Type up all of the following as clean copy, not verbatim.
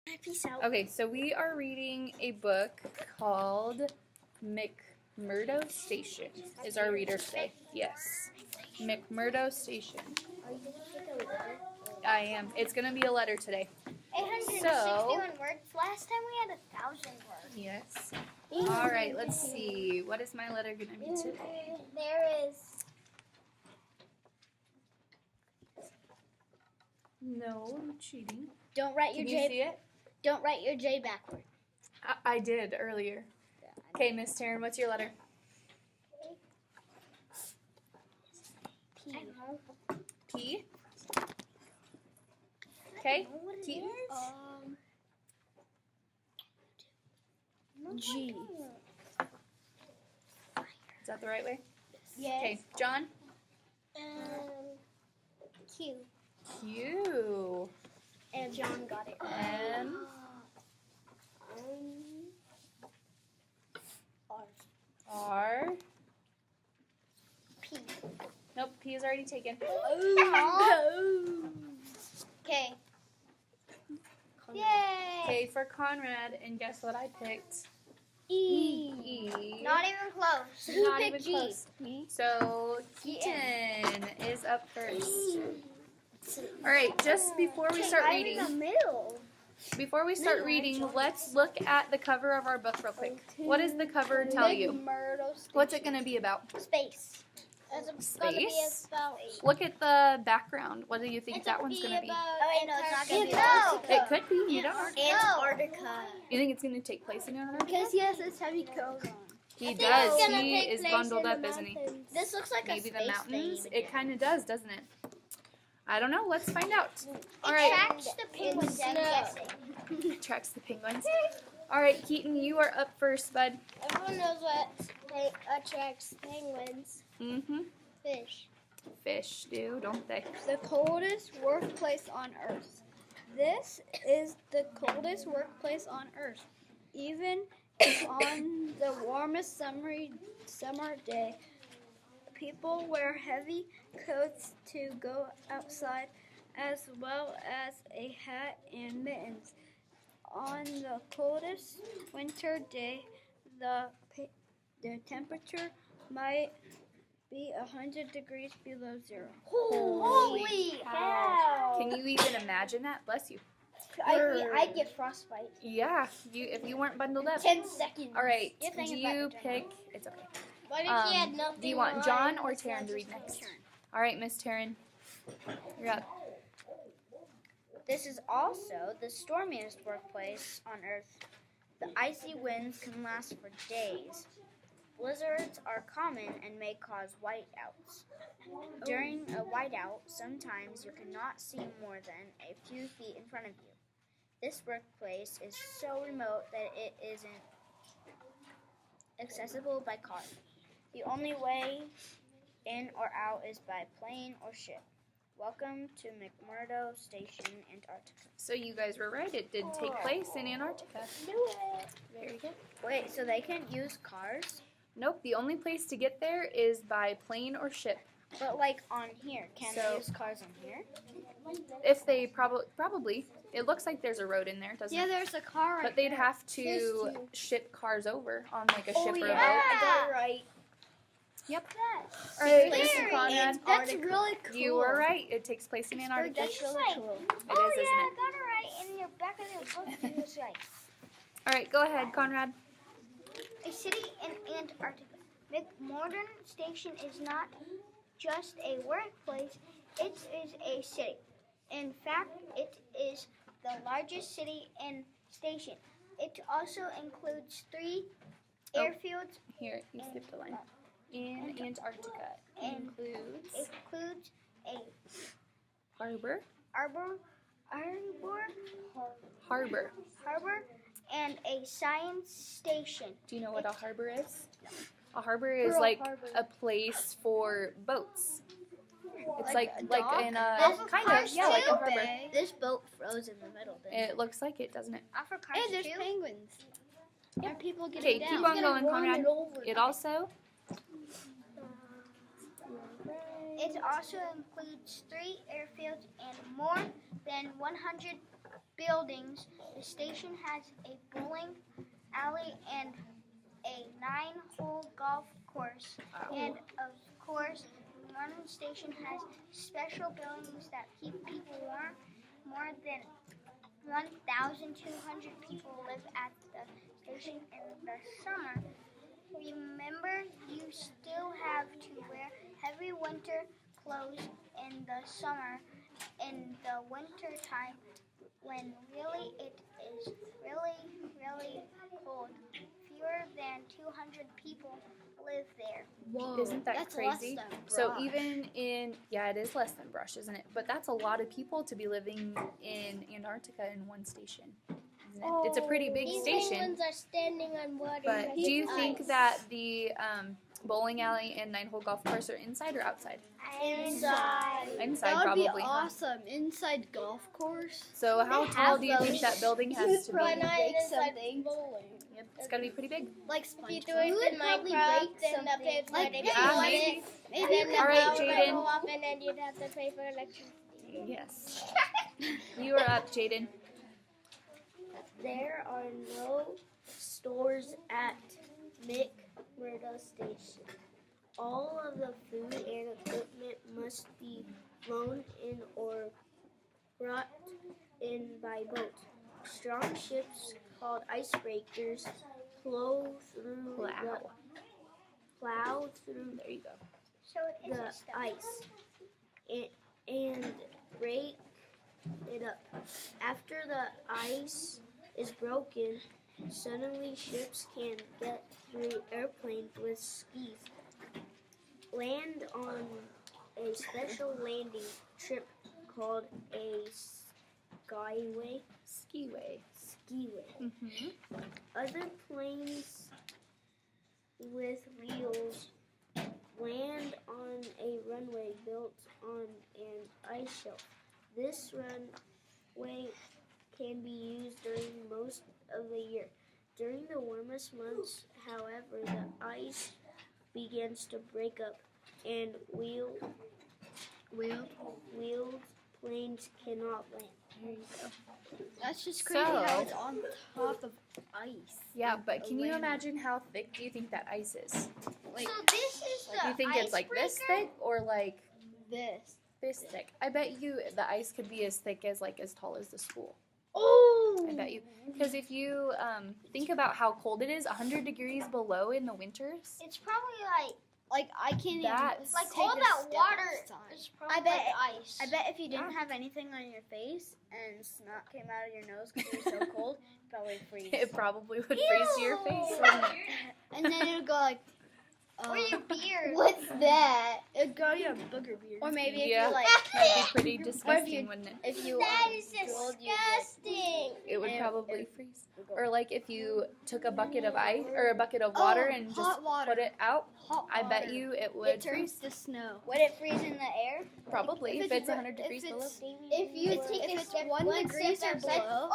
Peace out. Okay, so we are reading a book called McMurdo Station. Is our reader today? Yes. McMurdo Station. Are you going to take a letter? I am. It's going to be a letter today. 861 words. Last time we had 1,000 words. Yes. All right, let's see. What is my letter going to be today? There is. No, I'm cheating. Don't write your Can you J. see it? Don't write your J backward. I did earlier. Okay, Miss Taryn, what's your letter? P. P. Okay. Keaton? G. Is that the right way? Yes. Okay, John? Q. Q. And John got it. M. R. P. Nope, P is already taken. Okay. Yay! Okay, for Conrad, and guess what I picked? E. E. Not even close. Not Who even picked G? close. So Keaton is up first. All right, just before we start reading, I'm in the middle. Let's look at the cover of our book real quick. What does the cover tell you? What's it going to be about? Space. It's gonna be Space? about. Look at the background. What do you think that one's going to be? Oh, wait, no, it's not gonna be. It could be. You don't know. Antarctica. You think it's going to take place in Antarctica? Because he has this heavy coat on. He it's does. gonna He take is place bundled in up, the isn't he? mountains. This looks like Maybe a the space mountains. thing. It kind of does, doesn't it? I don't know. Let's find out. All It right. tracks the penguins, I'm guessing. Tracks the penguins. All right, Keaton, you are up first, bud. Everyone knows what attracts penguins. Mm-hmm. Fish. Fish do, don't they? The coldest workplace on Earth. This is the coldest workplace on Earth. Even on the warmest summer day, people wear heavy coats to go outside, as well as a hat and mittens. On the coldest winter day, the temperature might be 100 degrees below zero. Holy cow! Can you even imagine that? Bless you. I get frostbite. Yeah, if you weren't bundled up. 10 seconds. All right, You're do thinking about you your pick? turn. It's okay. What if he had nothing? Do you want on? John or Taryn to read next? All right, Miss Taryn, you're up. This is also the stormiest workplace on Earth. The icy winds can last for days. Blizzards are common and may cause whiteouts. During a whiteout, sometimes you cannot see more than a few feet in front of you. This workplace is so remote that it isn't accessible by car. The only way in or out is by plane or ship. Welcome to McMurdo Station, Antarctica. So you guys were right. It did take place in Antarctica. Do it. Very good. Wait, so they can't use cars? Nope. The only place to get there is by plane or ship. But like on here, can So- they use cars on here? If they probably, it looks like there's a road in there, doesn't Yeah, it? there's a car right But they'd there. have to ship cars over on like a ship or a boat. I got it right. Yep. Yes. All right, Very Mr. Conrad. That's really cool. You were right. It takes place in Antarctica. That's really cool. It Oh is, yeah, isn't I it? got it right in your back of your book. It was right. All right, go ahead, Conrad. A city in Antarctica. McMurdo Station is not just a workplace, it is a city. In fact, it is the largest city and station. It also includes 3 airfields. Here, you skipped a line. In Antarctica includes Includes a harbor, harbor, and a science station. Do you know what a harbor is? A harbor is like a place for boats. It's like in a kind of like a harbor. This boat froze in the middle. It looks like it, doesn't it? Africa And there's penguins. And people get Okay, down. keep on going, Conrad. It also It also includes 3 airfields and more than 100 buildings. The station has a bowling alley and a 9-hole golf course. And of course, Moreton Station has special buildings that keep people warm. More than 1,200 people live at the station in the summer. Remember, you still have to wear heavy winter clothes in the summer. In the winter time, when really it is really cold, fewer than 200 people live there. Whoa, Isn't that that's crazy? Less than So Brush. even it is less than Brush, isn't it? But that's a lot of people to be living in Antarctica in one station, isn't it? It's a pretty big These station. penguins are standing on water. But do with you think ice. that the bowling alley and 9-hole golf course are inside or outside? Inside. Inside, that would probably. be huh? awesome. Inside golf course. So how They tall have do you think those. that building has to be? Why not Break inside something. bowling? Yep, it's got to be pretty big. Like If you SpongeBob. do it would in probably Minecraft, break then the something. paper Like, would yeah, explode maybe. it, Maybe and then the All right, power would Jaden. go off, and then you'd have to pay for electricity. Yes. You are up, Jaden. There are no stores at McMurdo Station. All of the food and equipment must be flown in or brought in by boat. Strong ships called icebreakers plow through There you go. So it is the a step. ice and break it up. After the ice is broken, suddenly ships can get through airplanes with skis. Land on a special landing strip called a skyway. Skiway. Mm-hmm. Other planes with wheels land on a runway built on an ice shelf. This runway can be used during most of the year. During the warmest months, however, the ice begins to break up and wheeled planes cannot land. There you go. That's just crazy So- how it's on top of ice. Yeah, but can you Land. imagine how thick do you think that ice is? Like So this is the Do you think it's like this icebreaker? thick or like this. this thick? I bet you the ice could be as thick as as tall as the school. Oh! I bet you. Because if you think about how cold it is, 100 degrees below in the winters. It's probably Like I can't That's- like take all a that step water outside. is probably I bet- like ice. I bet if you didn't Yeah. have anything on your face and snot came out of your nose because you were so cold, you'd probably freeze. It probably would freeze to your face, wouldn't it? And then it would go like. Or your beard. What's that? It'd grow you a booger beard. Or maybe if Yeah. you like, That'd be pretty disgusting, wouldn't it? if you That is drooled, you'd, disgusting. It would it- probably it- freeze. would go Or like if you took a bucket of ice or a bucket of water and just hot water. put it out, hot I bet water. you it It would turns freeze. to snow. Would it freeze in the air? Probably if it's 100 degrees below. If you take if it's 1 degree or below.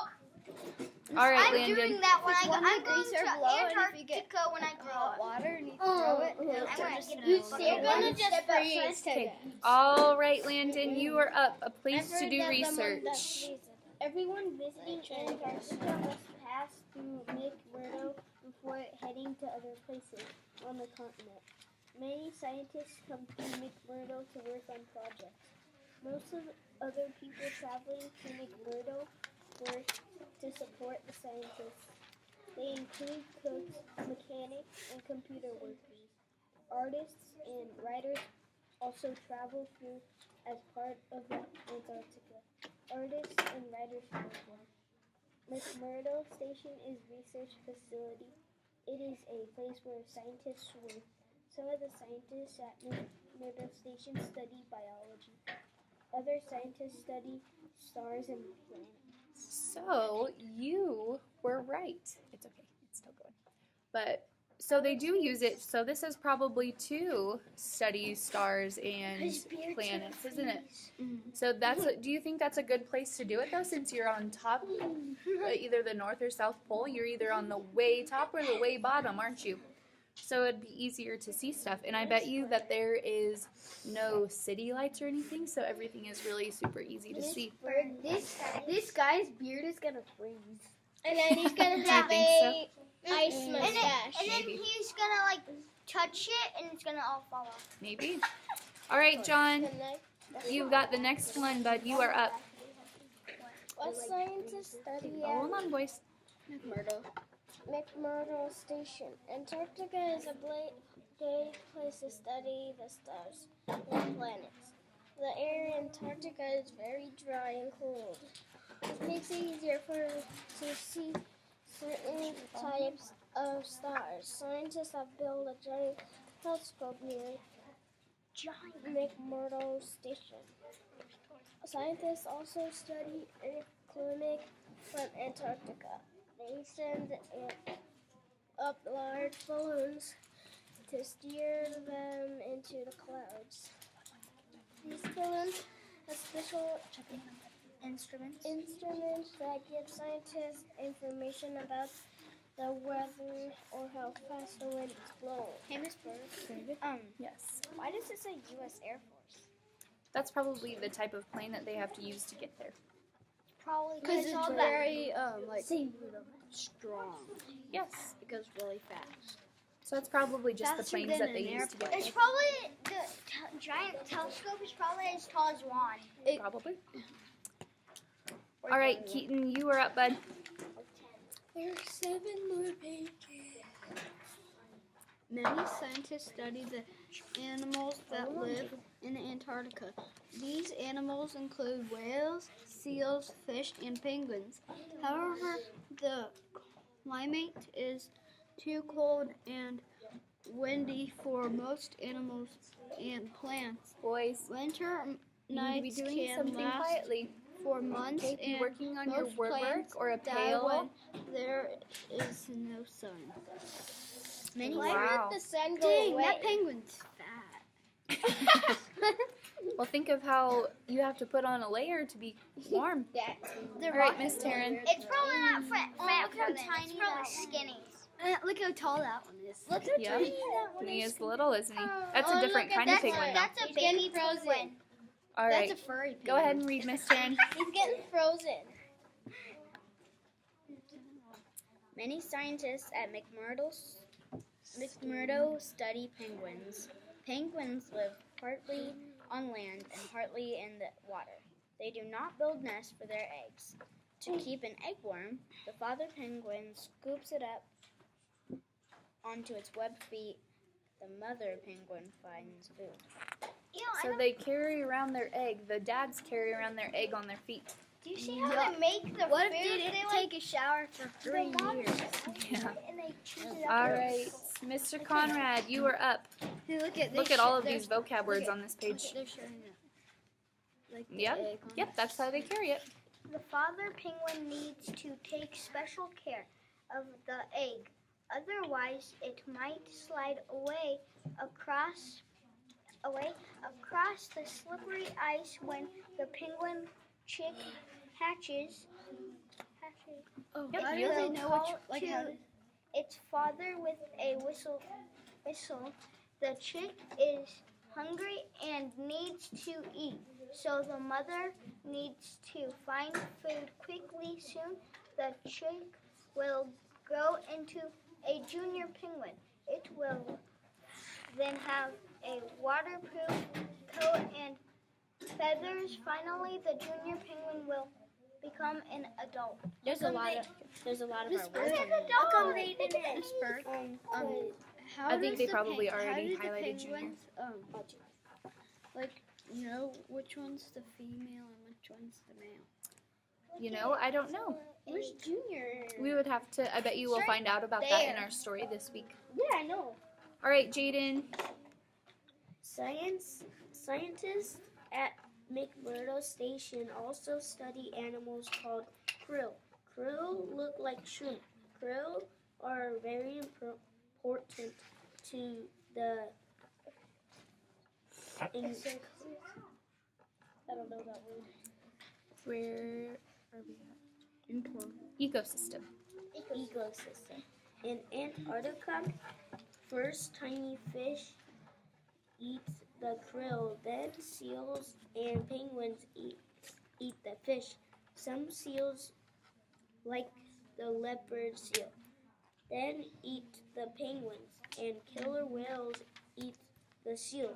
All right, I'm Landon. doing that when It's 1 I'm going degree to or below, and if you get Antarctica when I grow hot up. water and you throw it, it'll I'm turn gonna to get snow. a bucket. You're gonna just Step outside freeze to Okay. death. All right, Landon, you are up. A place I've to heard do that the one that research. freezes. Everyone visiting Antarctica must pass through McMurdo before heading to other places on the continent. Many scientists come to McMurdo to work on projects. Most of the other people traveling to McMurdo work to support the scientists. They include cooks, mechanics, and computer workers. Artists and writers also travel through as part of Antarctica. Artists and writers program. McMurdo Station is research facility. It is a place where scientists work. Some of the scientists at McMurdo Station study biology. Other scientists study stars and planets. So you were right. It's okay. It's still going. But so they do use it. So this is probably to study stars and planets, isn't it? So do you think that's a good place to do it though? Since you're on top, either the North or South Pole, you're either on the way top or the way bottom, aren't you? so it'd be easier to see stuff. And I bet you that there is no city lights or anything, so everything is really super easy to see. This guy's beard is gonna freeze. And then he's gonna you have think a ice And mustache. then Maybe. he's gonna like touch it and it's gonna all fall off. Maybe. All right, John, And then, you've got the next one, bud. You are up. what scientists study Hold on, boys. McMurdo Station? Antarctica is a great place to study the stars and planets. The air in Antarctica is very dry and cold. It makes it easier to see certain types of stars. Scientists have built a giant telescope near McMurdo Station. Scientists also study Earth climate from Antarctica. They send up large balloons to steer them into the clouds. These balloons have special Instruments. instruments that give scientists information about the weather or how fast the wind is blowing. Hey, Miss Bird. Yes. Why does it say U.S. Air Force? That's probably the type of plane that they have to use to get there. Probably Because it's all very strong. Yes. It goes really fast. So that's probably just the Faster planes than that they an use to get It's there. probably the giant telescope is probably as tall as Juan. Probably. All right, Keaton, you are up, bud. There's 7 more pages. Many scientists study the animals that live in Antarctica. These animals include whales, seals, fish, and penguins. However, the climate is too cold and windy for most animals and plants. Boys, Winter you need to be nights doing can something last quietly. for months Okay, be and working on your most word work plants or a die pail. when there is no sun. Why Wow. would the sun go Dang, away? that penguin's fat. Well, think of how you have to put on a layer to be warm. All right, Miss Taryn. It's probably not fat look how for them. tiny It's probably that skinny. Look how tall that one is. Look how Yeah. tiny that one He is. is little, isn't he? That's Oh, a different look at kind of that penguin, one. though. That's a He's baby getting frozen. penguin. All right, That's a furry penguin. go ahead and read, Miss Taryn. He's getting frozen. Many scientists at McMurdo study penguins. Penguins live partly on land and partly in the water. They do not build nests for their eggs. To keep an egg warm, the father penguin scoops it up onto its webbed feet. The mother penguin finds food. You know, I So don't, they carry around their egg. The dads carry around their egg on their feet. do you see how they make the What food? if they didn't take a shower for 3 years? Yeah. And they choose it up. All right, Mr. Conrad, you are up. Hey, Look at all of these vocab words on this page. They're showing it. Like the Yep. egg on Yep, that's how they carry it. The father penguin needs to take special care of the egg. Otherwise, it might slide away across the slippery ice when the penguin chick hatches. Oh, Yep, how do you they will know call which, to how do, its father with a whistle. The chick is hungry and needs to eat, so the mother needs to find food quickly. Soon, the chick will grow into a junior penguin. It will then have a waterproof coat and feathers. Finally, the junior penguin will become an adult. There's a lot of our words. How they did it? Miss Bird, how I think does they the probably how already do the highlighted junior. penguins, like, know which one's the female and which one's the male? You know, I don't know. Where's Junior? We would have to, I bet you will find out about that in our story this week. Yeah, I know. All right, Jaden. Scientists at McMurdo Station also study animals called krill. Krill look like shrimp. Krill are very important to the I don't know that word. Where are we at? Ecosystem. ecosystem. In Antarctica, First, tiny fish eat the krill. Then seals and penguins eat the fish. Some seals, like the leopard seal, then eat the penguins, and killer whales eat the seal.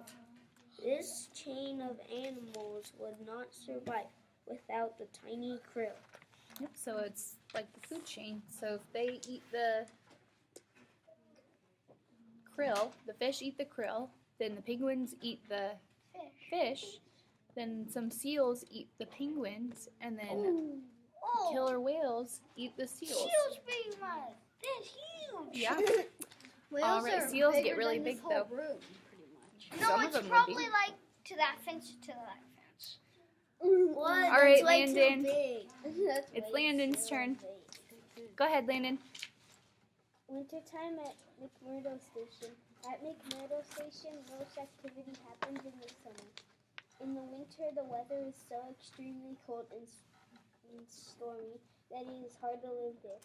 This chain of animals would not survive without the tiny krill. Yep, so it's like the food chain. So if they eat the krill, the fish eat the krill, then the penguins eat the fish, then some seals eat the penguins, and then killer whales eat the seals. Seals big one. That's huge. Yeah. Whales All right, are seals get bigger really than this big, whole though. room, pretty much. No, Some of it's them would probably be. like to that fence to that fence. What? All right, That's way too Landon. big. That's It's way Landon's too turn. big. Go ahead, Landon. Wintertime at McMurdo Station. At McMurdo Station, most activity happens in the summer. In the winter, the weather is so extremely cold and stormy that it is hard to live there.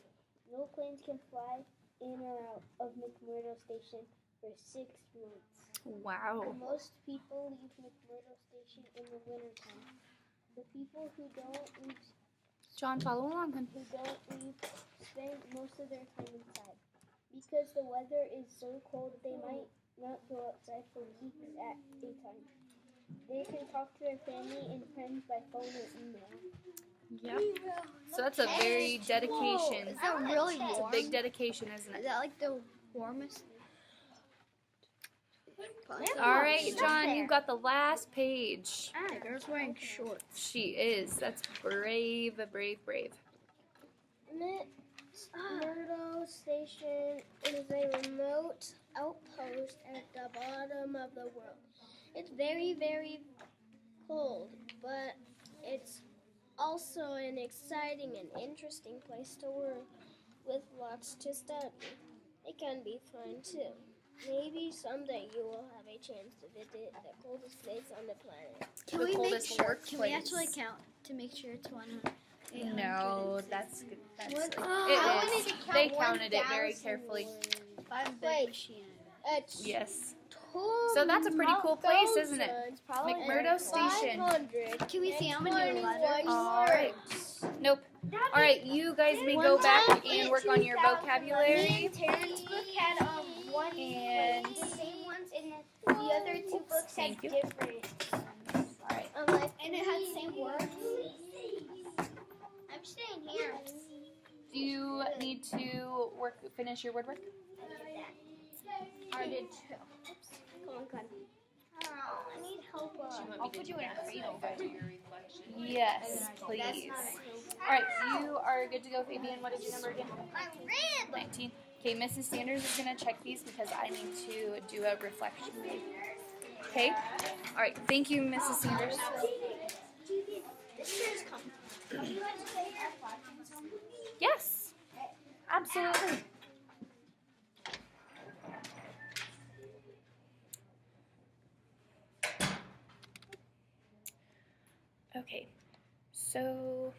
No planes can fly in or out of McMurdo Station for 6 months. Wow. Most people leave McMurdo Station in the wintertime. The people who don't leave John, follow along, hon. spend most of their time inside. Because the weather is so cold, they might not go outside for weeks at a time. They can talk to their family and friends by phone or email. Yep. So that's a very dedication. Is that really It's a warm? big dedication, isn't Is it? that like the warmest? All right, John, you've got the last page. The girl's wearing shorts. She is. That's brave, brave, brave. McMurdo Station is a remote outpost at the bottom of the world. It's very, very cold, but it's also an exciting and interesting place to work with lots to study. It can be fun too. Maybe someday you will have a chance to visit the coldest place on the planet. Can The we make coldest sure? Can we workplace. actually count to make sure it's 100? No, that's What? it I is. wanted to count They counted it very 1,000 carefully. I'm Wait. big Sheena. It's Yes. So that's a pretty cool place, isn't it? McMurdo Station. 500. Can we see how many letters? All right. Nope. All right, you guys may go back and work on your vocabulary. Terrence's book had one And the same ones, and the other two books had Thank you. different. All right. And it had the same words. I'm staying here. Do you need to finish your word work? I did too. Come on, Cody. Oh, I need help. I'll put you in a cradle. Yes, please. All right, you are good to go, Fabian. What is your number again? I'm red. 19. Okay, Mrs. Sanders is going to check these because I need to do a reflection read. Okay? All right, thank you, Mrs. Sanders. Yes, absolutely. Okay, so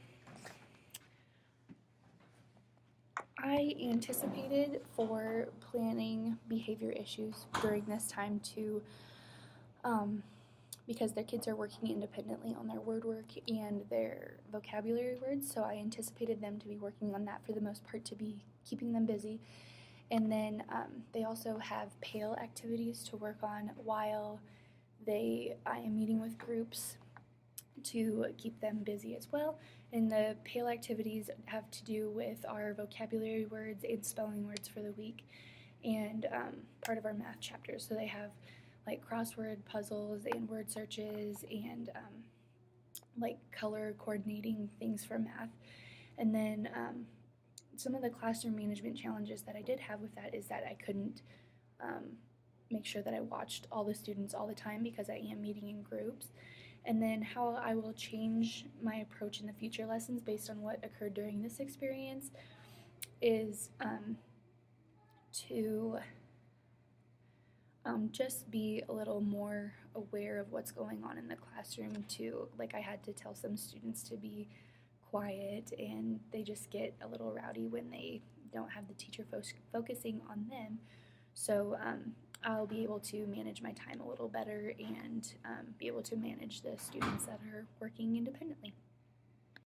I anticipated for planning behavior issues during this time to, because their kids are working independently on their word work and their vocabulary words, so I anticipated them to be working on that for the most part, to be keeping them busy. And then they also have PALE activities to work on while I am meeting with groups to keep them busy as well. And the PALE activities have to do with our vocabulary words and spelling words for the week, and part of our math chapters. So they have like crossword puzzles and word searches and like color coordinating things for math. And then some of the classroom management challenges that I did have with that is that I couldn't make sure that I watched all the students all the time because I am meeting in groups. And then how I will change my approach in the future lessons based on what occurred during this experience is to just be a little more aware of what's going on in the classroom too. Like I had to tell some students to be quiet, and they just get a little rowdy when they don't have the teacher focusing on them. So I'll be able to manage my time a little better and be able to manage the students that are working independently.